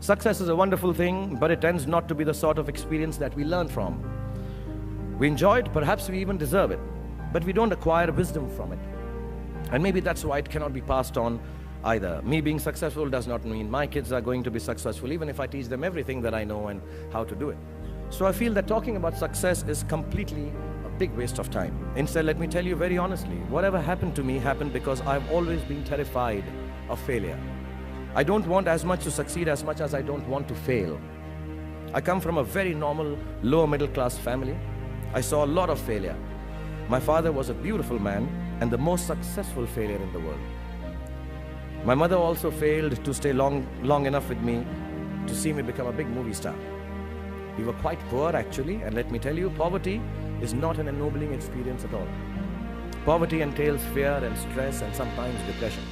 Success is a wonderful thing, but it tends not to be the sort of experience that we learn from. We enjoy it, perhaps we even deserve it, but we don't acquire wisdom from it. And maybe that's why it cannot be passed on either. Me being successful does not mean my kids are going to be successful, even if I teach them everything that I know and how to do it. So I feel that talking about success is completely a big waste of time. Instead, let me tell you very honestly, whatever happened to me happened because I've always been terrified of failure. I don't want as much to succeed as much as I don't want to fail. I come from a very normal, lower middle class family. I saw a lot of failure. My father was a beautiful man and the most successful failure in the world. My mother also failed to stay long enough with me to see me become a big movie star. We were quite poor actually, and let me tell you, poverty is not an ennobling experience at all. Poverty entails fear and stress and sometimes depression.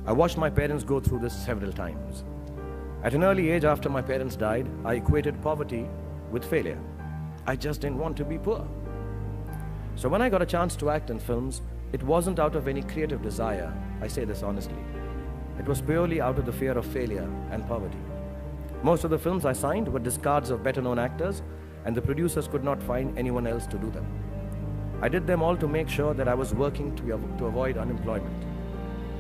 I watched my parents go through this several times. At an early age after my parents died, I equated poverty with failure. I just didn't want to be poor. So when I got a chance to act in films, it wasn't out of any creative desire, I say this honestly. It was purely out of the fear of failure and poverty. Most of the films I signed were discards of better-known actors, and the producers could not find anyone else to do them. I did them all to make sure that I was working to avoid unemployment.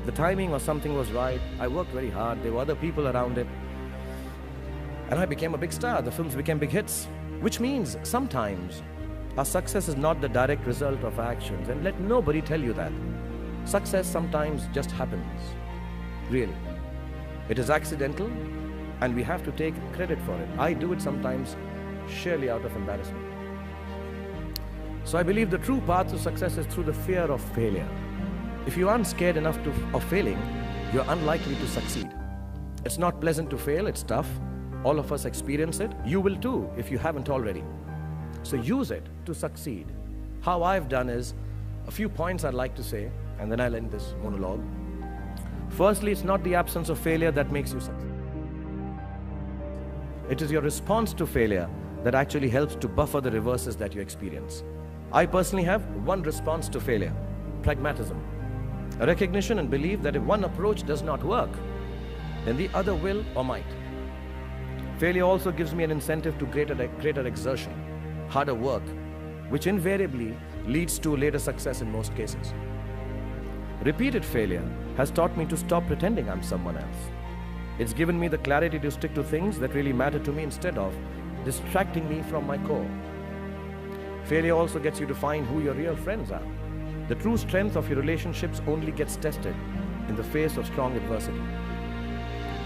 The timing or something was right, I worked very hard, there were other people around it, and I became a big star. The films became big hits, which means sometimes our success is not the direct result of our actions, and let nobody tell you that. Success sometimes just happens, really. It is accidental, and we have to take credit for it. I do it sometimes sheerly out of embarrassment. So I believe the true path to success is through the fear of failure. If you aren't scared enough of failing, you're unlikely to succeed. It's not pleasant to fail, it's tough. All of us experience it. You will too, if you haven't already. So use it to succeed. How I've done is, a few points I'd like to say, and then I'll end this monologue. Firstly, it's not the absence of failure that makes you succeed. It is your response to failure that actually helps to buffer the reverses that you experience. I personally have one response to failure: pragmatism. A recognition and belief that if one approach does not work, then the other will or might. Failure also gives me an incentive to greater exertion, harder work, which invariably leads to later success in most cases. Repeated failure has taught me to stop pretending I'm someone else. It's given me the clarity to stick to things that really matter to me instead of distracting me from my core. Failure also gets you to find who your real friends are. The true strength of your relationships only gets tested in the face of strong adversity.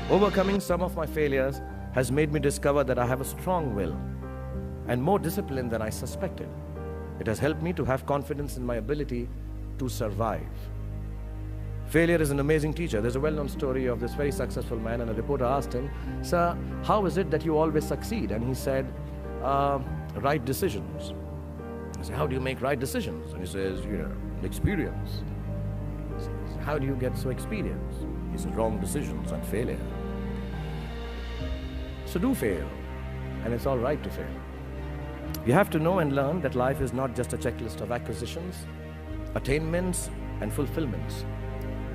Overcoming some of my failures has made me discover that I have a strong will and more discipline than I suspected. It has helped me to have confidence in my ability to survive. Failure is an amazing teacher. There's a well-known story of this very successful man, and a reporter asked him, "Sir, how is it that you always succeed?" And he said, "Right decisions." I said, "How do you make right decisions?" And he says, "Experience." He says, "How do you get so experienced?" He says, "Wrong decisions and failure." So do fail, and it's all right to fail. You have to know and learn that life is not just a checklist of acquisitions, attainments, and fulfillments.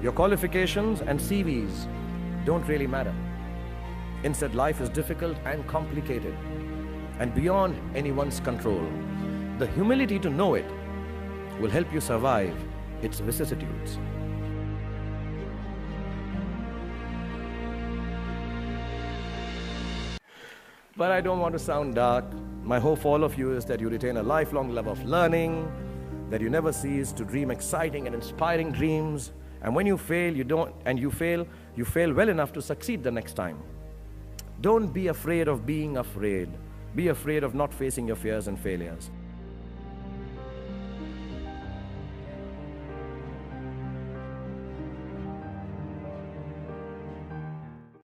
Your qualifications and CVs don't really matter. Instead, life is difficult and complicated and beyond anyone's control. The humility to know it will help you survive its vicissitudes. But I don't want to sound dark. My hope for all of you is that you retain a lifelong love of learning, that you never cease to dream exciting and inspiring dreams, and when you fail, you fail well enough to succeed the next time. Don't be afraid of being afraid. Be afraid of not facing your fears and failures.